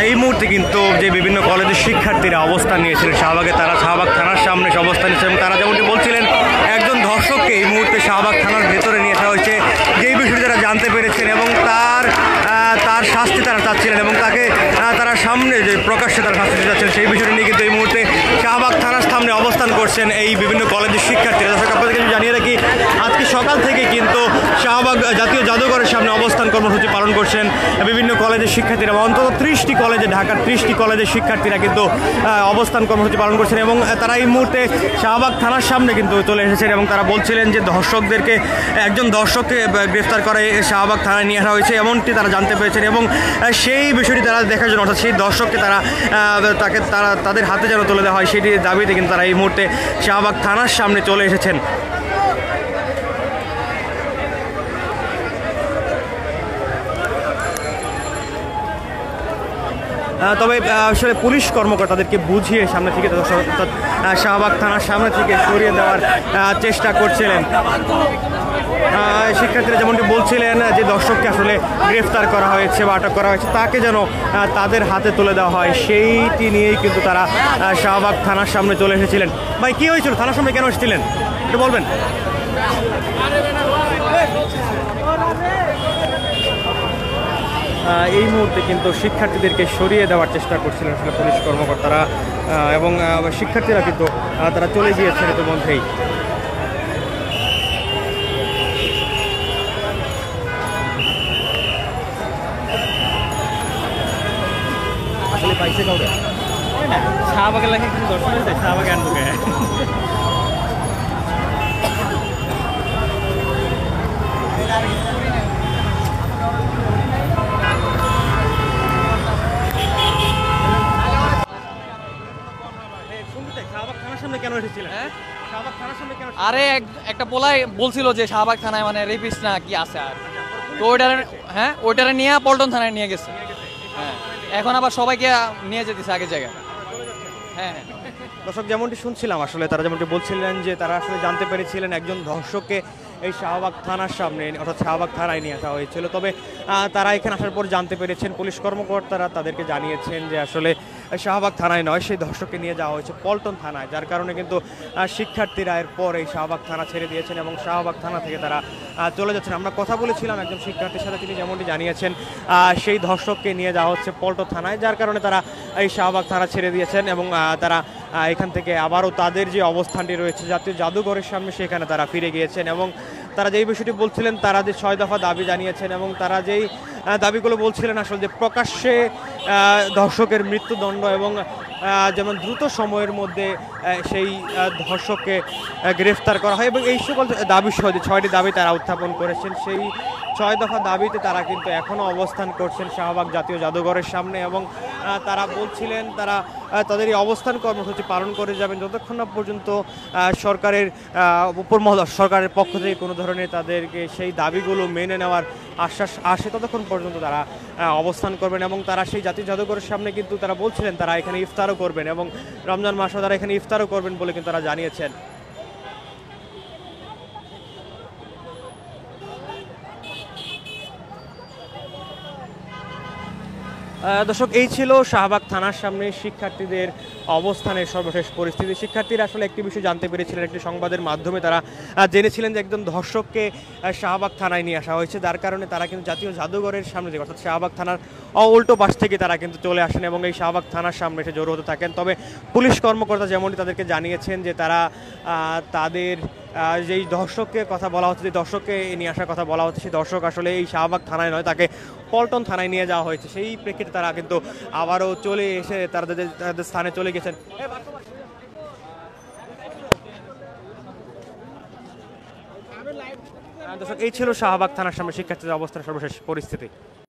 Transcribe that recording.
এই মুহূর্তে কিন্তু যে বিভিন্ন কলেজের শিক্ষার্থীরা অবস্থান নিয়েছিলেন শাহবাগে, তারা শাহবাগ থানার সামনে অবস্থান নিয়েছে এবং তারা যেমনটি বলছিলেন একজন ধর্ষককে এই মুহূর্তে শাহবাগ থানার ভেতরে নিয়ে আসা হয়েছে, যেই বিষয়টি তারা জানতে পেরেছেন এবং তার শাস্তি তারা চাচ্ছিলেন এবং তাকে তারা সামনে যে প্রকাশ্যে তারা শাস্তি চাচ্ছেন সেই বিষয়টি নিয়ে কিন্তু এই মুহূর্তে শাহবাগ থানার সামনে অবস্থান করছেন এই বিভিন্ন কলেজের শিক্ষার্থীরা। দর্শক আপনাদেরকে জানিয়ে রাখি, আজকে সকাল থেকে কিন্তু শাহবাগ জাতীয় জাদুঘরের সামনে অবস্থান কর্মসূচি পালন করছেন বিভিন্ন কলেজের শিক্ষার্থীরা। অন্তত 30টি কলেজে, ঢাকার 30টি কলেজের শিক্ষার্থীরা কিন্তু অবস্থান কর্মসূচি পালন করছেন এবং তারা এই মুহূর্তে শাহবাগ থানার সামনে কিন্তু চলে এসেছেন এবং তারা বলছিলেন যে একজন ধর্ষককে গ্রেফতার করে শাহবাগ থানায় নিয়ে আসা হয়েছে, এমনটি তারা জানতে পেরেছেন এবং সেই বিষয়টি তারা দেখার জন্য, অর্থাৎ সেই দর্শককে তাদের হাতে যেন তুলে দেওয়া হয় সেটির দাবিতে কিন্তু তারা এই মুহূর্তে শাহবাগ থানার সামনে চলে এসেছেন। তবে আসলে পুলিশ কর্মকর্তাদেরকে বুঝিয়ে সামনে থেকে শাহবাগ থানার সামনে থেকে সরিয়ে দেওয়ার চেষ্টা করছিলেন। শিক্ষার্থীরা যেমনটি বলছিলেন যে দর্শককে আসলে গ্রেফতার করা হয়েছে বা আটক করা হয়েছে, তাকে যেন তাদের হাতে তুলে দেওয়া হয় সেইটি নিয়েই কিন্তু তারা শাহবাগ থানার সামনে চলে এসেছিলেন। ভাই, কী হয়েছিল? থানার সামনে কেন এসেছিলেন একটু বলবেন? এই মুহূর্তে কিন্তু শিক্ষার্থীদেরকে সরিয়ে দেওয়ার চেষ্টা করছিলেন আসলে পুলিশ কর্মকর্তারা এবং শিক্ষার্থীরা কিন্তু তারা চলে গিয়েছেন ইতিমধ্যেই। আসলে পাইছে কাউকে শাহবাগের লেখা কিন্তু দর্শন হয়েছে, শাহবাগে আনবুকে আরে একটা পোলাই বলছিল যে শাহবাগ থানায় মানে রেপিস্ট না কি আছে, আর তো ওইটারে নিয়ে পল্টন থানায় নিয়ে গেছে। হ্যাঁ, এখন আবার সবাইকে নিয়ে যেতেছে আগের জায়গায়। হ্যাঁ, দর্শক যেমনটি শুনছিলাম আসলে তারা যেমনটি বলছিলেন যে তারা আসলে জানতে পেরেছিলেন একজন ধর্ষককে এই শাহবাগ থানার সামনে, অর্থাৎ শাহবাগ থানায় নিয়ে আসা হয়েছিল। তবে তারা এখানে আসার পর জানতে পেরেছেন, পুলিশ কর্মকর্তারা তাদেরকে জানিয়েছেন যে আসলে শাহবাগ থানায় নয়, সেই ধর্ষককে নিয়ে যাওয়া হয়েছে পল্টন থানায়, যার কারণে কিন্তু শিক্ষার্থীরা এরপর এই শাহবাগ থানা ছেড়ে দিয়েছেন এবং শাহবাগ থানা থেকে তারা চলে যাচ্ছেন। আমরা কথা বলেছিলাম একজন শিক্ষার্থীর সাথে, তিনি যেমনটি জানিয়েছেন সেই ধর্ষককে নিয়ে যাওয়া হচ্ছে পল্টন থানায়, যার কারণে তারা এই শাহবাগ থানা ছেড়ে দিয়েছেন এবং তারা এখান থেকে আবারও তাদের যে অবস্থানটি রয়েছে জাতীয় জাদুঘরের সামনে সেখানে তারা ফিরে গিয়েছেন এবং তারা যেই বিষয়টি বলছিলেন, তারা যে 6 দফা দাবি জানিয়েছেন এবং তারা যেই দাবিগুলো বলছিলেন আসলে যে প্রকাশ্যে ধর্ষকের মৃত্যুদণ্ড এবং যেমন দ্রুত সময়ের মধ্যে সেই ধর্ষককে গ্রেফতার করা হয় এবং এই সকল দাবি সহ 6টি দাবি তারা উত্থাপন করেছেন, সেই 6 দফা দাবিতে তারা কিন্তু এখনও অবস্থান করছেন শাহবাগ জাতীয় জাদুঘরের সামনে এবং তারা বলছিলেন তারা তাদের এই অবস্থান কর্মসূচি পালন করে যাবেন যতক্ষণ না পর্যন্ত সরকারের পক্ষ থেকে কোনো ধরনের তাদেরকে সেই দাবিগুলো মেনে নেওয়ার আশ্বাস আসে, ততক্ষণ পর্যন্ত তারা অবস্থান করবেন এবং তারা সেই জাতীয় জাদুঘরের সামনে কিন্তু তারা বলছিলেন তারা এখানে ইফতারও করবেন এবং রমজান মাসে তারা এখানে ইফতারও করবেন বলে কিন্তু তারা জানিয়েছেন। দর্শক, এই ছিল শাহবাগ থানার সামনে শিক্ষার্থীদের অবস্থানের সর্বশেষ পরিস্থিতি। শিক্ষার্থীরা আসলে একটি বিষয় জানতে পেরেছিলেন, একটি সংবাদের মাধ্যমে তারা জেনেছিলেন যে একজন ধর্ষককে শাহবাগ থানায় নিয়ে আসা হয়েছে, যার কারণে তারা কিন্তু জাতীয় জাদুঘরের সামনে থেকে, অর্থাৎ শাহবাগ থানার উল্টো পাশ থেকে তারা কিন্তু চলে আসেন এবং এই শাহবাগ থানার সামনে এসে জড়ো হতে থাকেন। তবে পুলিশ কর্মকর্তা যেমনটি তাদেরকে জানিয়েছেন যে তারা তাদের যেই দর্শককে কথা বলা হচ্ছে, যে দর্শককে নিয়ে আসার কথা বলা হচ্ছে, সেই দর্শক আসলে এই শাহবাগ থানায় নয়, তাকে পল্টন থানায় নিয়ে যাওয়া হয়েছে। সেই প্রেক্ষিতে তারা কিন্তু আবারও চলে এসে তাদের স্থানে চলে গেছেন। দর্শক, এই ছিল শাহবাগ থানার সামনে শিক্ষার্থীদের অবস্থার সর্বশেষ পরিস্থিতি।